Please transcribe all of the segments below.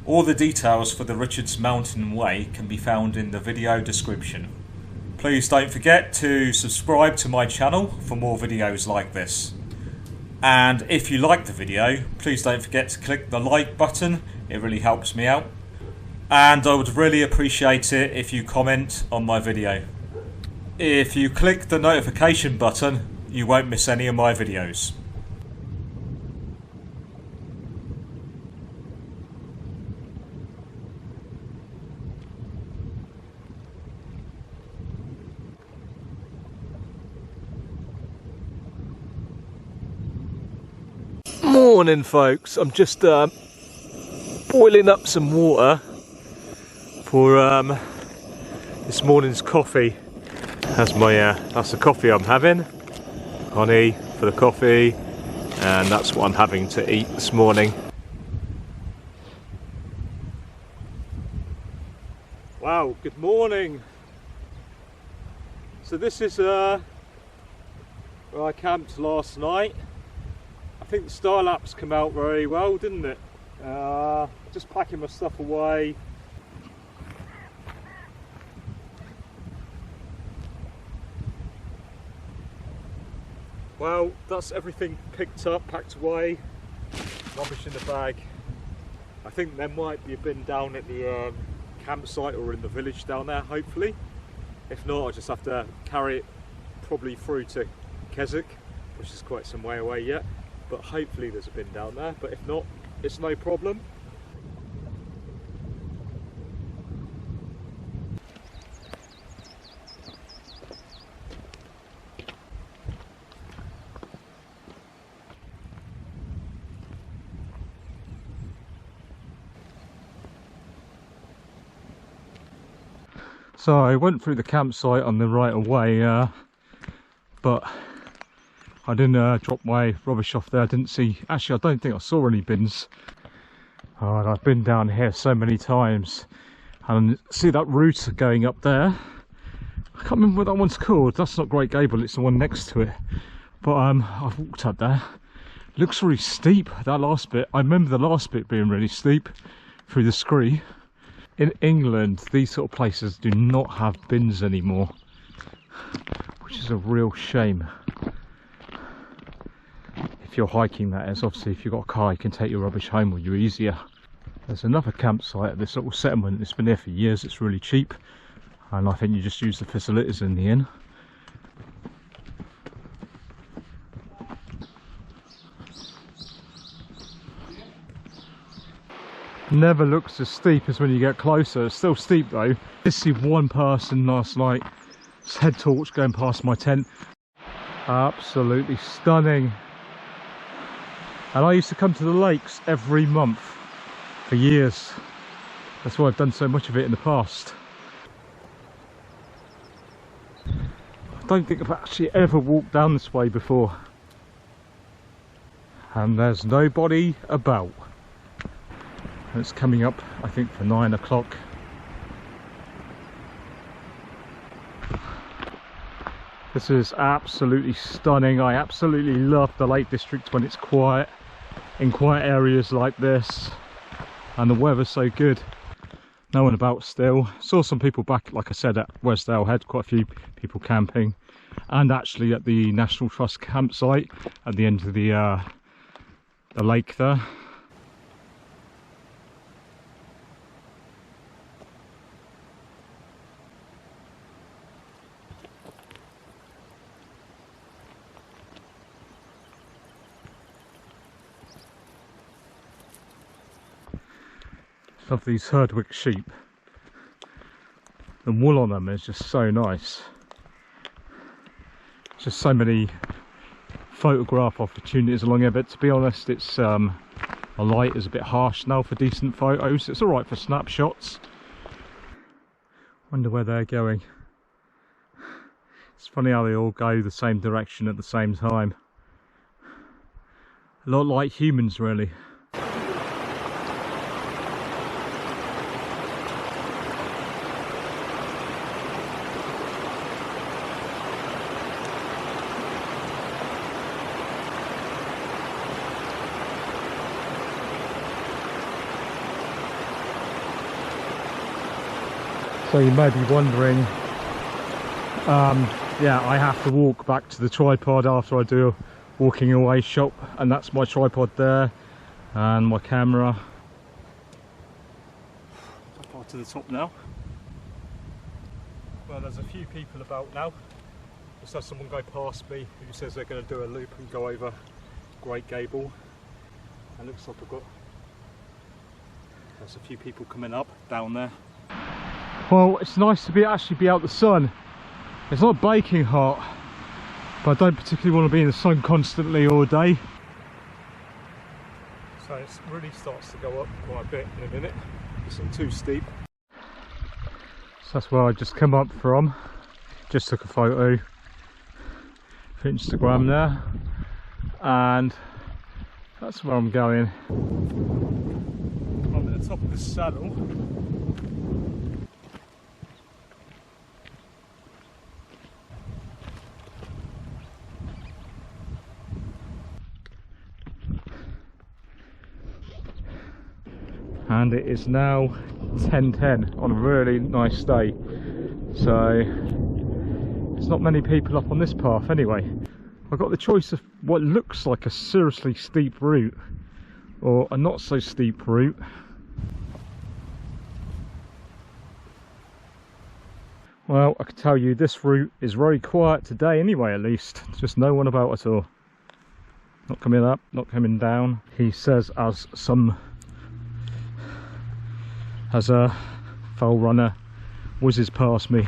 All the details for the Richards Mountain Way can be found in the video description. Please don't forget to subscribe to my channel for more videos like this. And if you like the video, please don't forget to click the like button, it really helps me out. And I would really appreciate it if you comment on my video. If you click the notification button, you won't miss any of my videos. Morning folks, I'm just boiling up some water for this morning's coffee. That's the coffee I'm having, honey for the coffee, and that's what I'm having to eat this morning. Wow, good morning. So this is where I camped last night. I think the star lapse came out very well, didn't it? Just packing my stuff away. Well, that's everything picked up, packed away, rubbish in the bag. I think there might be a bin down at the campsite or in the village down there, hopefully. If not, I'll just have to carry it probably through to Keswick, which is quite some way away yet. But hopefully there's a bin down there, but if not, it's no problem. So I went through the campsite on the right of way, but I didn't drop my rubbish off there. I didn't see, actually I don't think I saw any bins. And I've been down here so many times and see that route going up there. I can't remember what that one's called. That's not Great Gable, it's the one next to it. But I've walked up there. It looks really steep, that last bit. I remember the last bit being really steep through the scree. In England, these sort of places do not have bins anymore, which is a real shame. If you're hiking, that is. Obviously if you've got a car you can take your rubbish home with you easier. There's another campsite at this little settlement. It's been here for years, it's really cheap, and I think you just use the facilities in the inn. Never looks as steep as when you get closer. It's still steep though. I did see one person last night, his head torch going past my tent. Absolutely stunning. And I used to come to the lakes every month for years. That's why I've done so much of it in the past. I don't think I've actually ever walked down this way before. And there's nobody about. And it's coming up, I think, for 9 o'clock. This is absolutely stunning. I absolutely love the Lake District when it's quiet, in quiet areas like this, and the weather's so good. No one about still. Saw some people back, like I said, at Wasdale Head, quite a few people camping, and actually at the National Trust Campsite at the end of the lake there. Of these Herdwick sheep, the wool on them is just so nice. Just so many photograph opportunities along here, but to be honest, it's the light is a bit harsh now for decent photos. It's alright for snapshots. Wonder where they're going. It's funny how they all go the same direction at the same time. A lot like humans, really. So you may be wondering, yeah, I have to walk back to the tripod after I do a walking away shot, and that's my tripod there and my camera. Up to the top now. Well, there's a few people about now. Just had someone go past me who says they're going to do a loop and go over Great Gable. And looks like there's a few people coming up down there. Well, it's nice to actually be out the sun. It's not baking hot, but I don't particularly want to be in the sun constantly all day. So it really starts to go up quite a bit in a minute. It's not too steep. So that's where I just come up from. Just took a photo for Instagram there, and that's where I'm going. I'm at the top of the saddle. And it is now 10:10 on a really nice day, so there's not many people up on this path anyway. I've got the choice of what looks like a seriously steep route or a not so steep route. Well, I can tell you this route is very quiet today anyway, at least. Just no one about at all. Not coming up, not coming down. He says as a foal runner whizzes past me.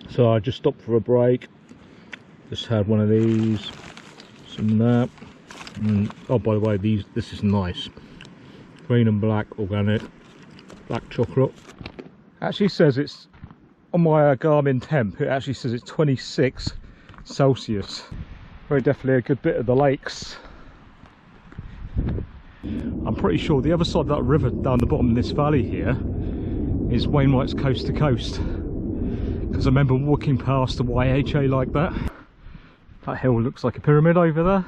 So I just stopped for a break, just had one of these, some of that, and oh, by the way, this is nice, green and black organic black chocolate. Actually says it's on my Garmin temp, it actually says it's 26 Celsius. Very definitely a good bit of the lakes. I'm pretty sure the other side of that river down the bottom of this valley here is Wainwright's Coast to Coast, because I remember walking past the YHA like that. That hill looks like a pyramid over there.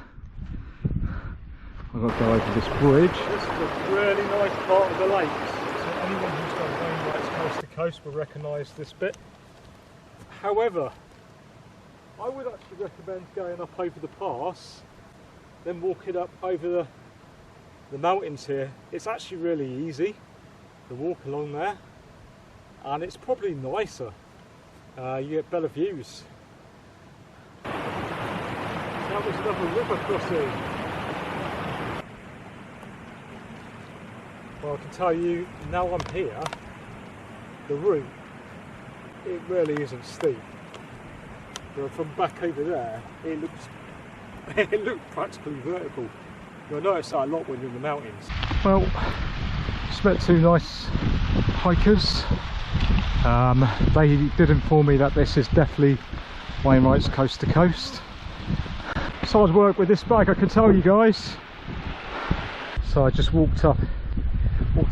I've got to go over this bridge. This is a really nice part of the lakes, so anyone who's done Wainwright's Coast to Coast will recognise this bit. However, I would actually recommend going up over the pass, then walking up over the mountains here. It's actually really easy to walk along there, and it's probably nicer. You get better views. So that was another river crossing. Well, I can tell you, now I'm here, the route, it really isn't steep. But from back over there, it looks practically vertical. You'll notice that a lot when you're in the mountains. Well, just met two nice hikers. They did inform me that this is definitely Wainwright's Coast to Coast. It's hard work with this bag, I can tell you guys. So I just walked up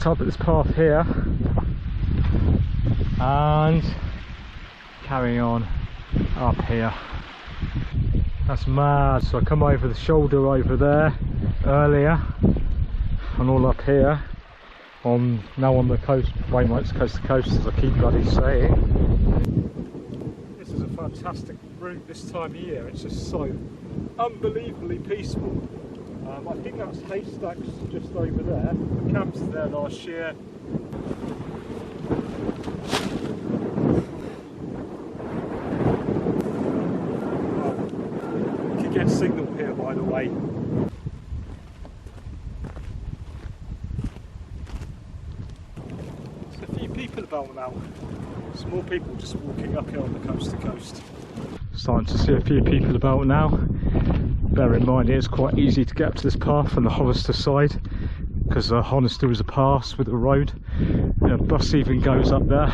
at this path here and carrying on up here. That's mad. So I come over the shoulder over there earlier and all up here now on the coast, Wainwright's Coast to Coast, as I keep bloody saying. This is a fantastic route this time of year. It's just so unbelievably peaceful. I think that's Haystacks just over there. The camps there last year. You can get signal here, by the way. There's a few people about now. Some more people just walking up here on the coast to coast. Starting to see a few people about now. Bear in mind, it's quite easy to get up to this path on the Honister side, because the Honister is a pass with a road, and a bus even goes up there.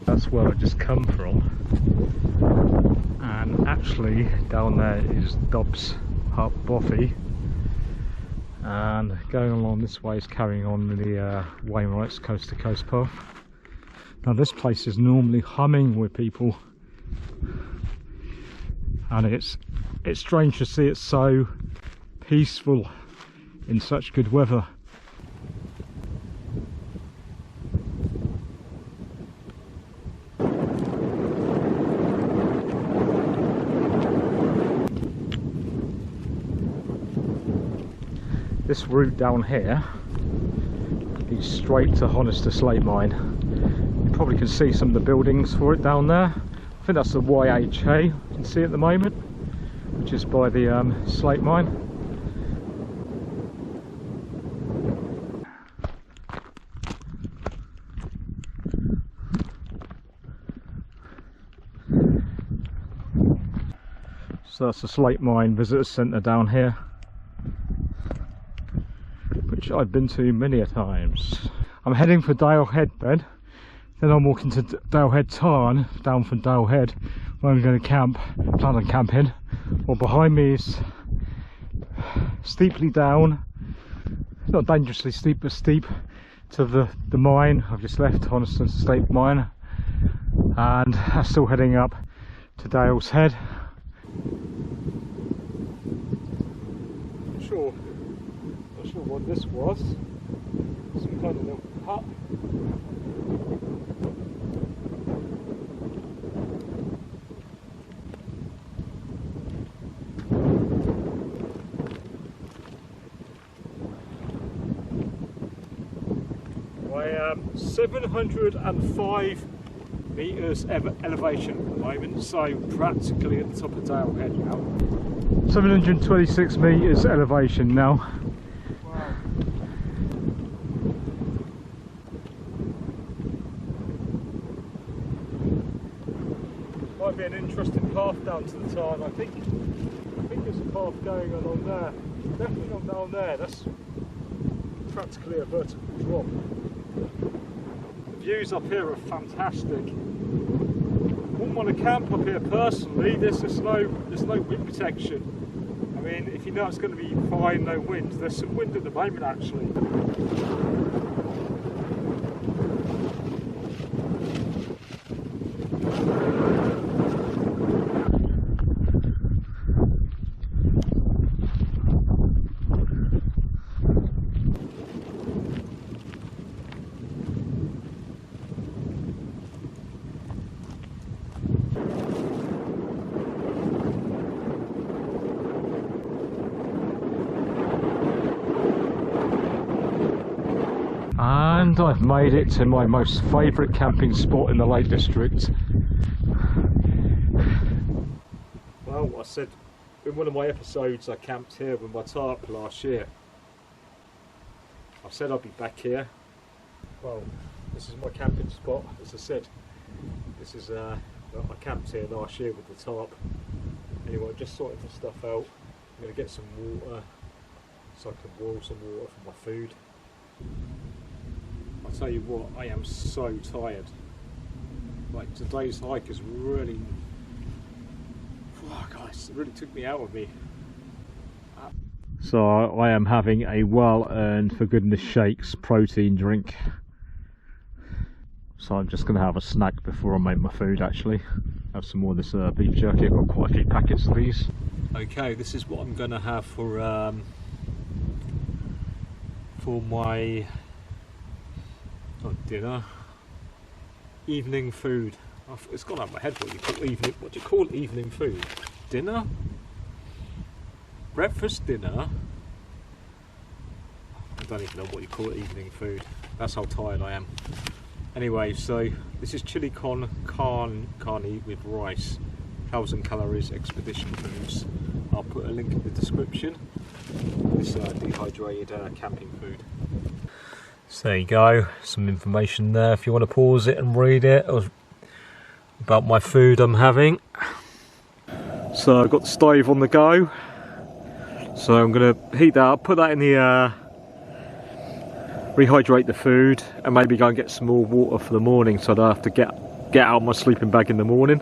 That's where I just come from, and actually down there is Dobbs Hut Bothy, and going along this way is carrying on the Wainwright's Coast to Coast path. Now this place is normally humming with people. and it's strange to see it so peaceful in such good weather. This route down here leads straight to Honister Slate Mine. You probably can see some of the buildings for it down there. I think that's the YHA you can see at the moment, which is by the slate mine. So that's the Slate Mine Visitor Centre down here, which I've been to many a times. I'm heading for Dalehead then I'm walking to Dalehead Tarn, down from Dalehead, where I'm going to camp, plan on camping. Well, behind me is steeply down, not dangerously steep, but steep, to the mine I've just left, Honister Slate Mine, and I'm still heading up to Dale's Head. Not sure what this was. Some kind of little hut. I am 705 metres elevation at the moment, so practically at the top of Dalehead now. 726 metres elevation now. Wow. Might be an interesting path down to the tarn. I think there's a path going on there. Definitely not down there. That's practically a vertical drop. The views up here are fantastic. Wouldn't want to camp up here personally. There's no wind protection. I mean, if you know it's going to be fine, no wind. There's some wind at the moment actually. And I've made it to my most favourite camping spot in the Lake District. Well, I said in one of my episodes I camped here with my tarp last year. I said I'd be back here. Well, this is my camping spot, as I said. This is I camped here last year with the tarp. Anyway, just sorting the stuff out. I'm going to get some water so I can boil some water for my food. I'll tell you what, I am so tired. Like, today's hike is really, oh guys, it really took me out of me. So I am having a well-earned, for goodness sakes, protein drink. So I'm just going to have a snack before I make my food actually. Have some more of this beef jerky. I've got quite a few packets of these. Okay, this is what I'm going to have for my dinner, evening food. It's gone out of my head what do you call evening food? Dinner? Breakfast, dinner? I don't even know what you call evening food. That's how tired I am. Anyway, so this is chili con carne with rice, 1,000 calories, expedition foods. I'll put a link in the description. This dehydrated camping food. So there you go, some information there if you want to pause it and read it about my food I'm having. So I've got the stove on the go, so I'm going to heat that up, put that in the rehydrate the food, and maybe go and get some more water for the morning so I don't have to get out of my sleeping bag in the morning.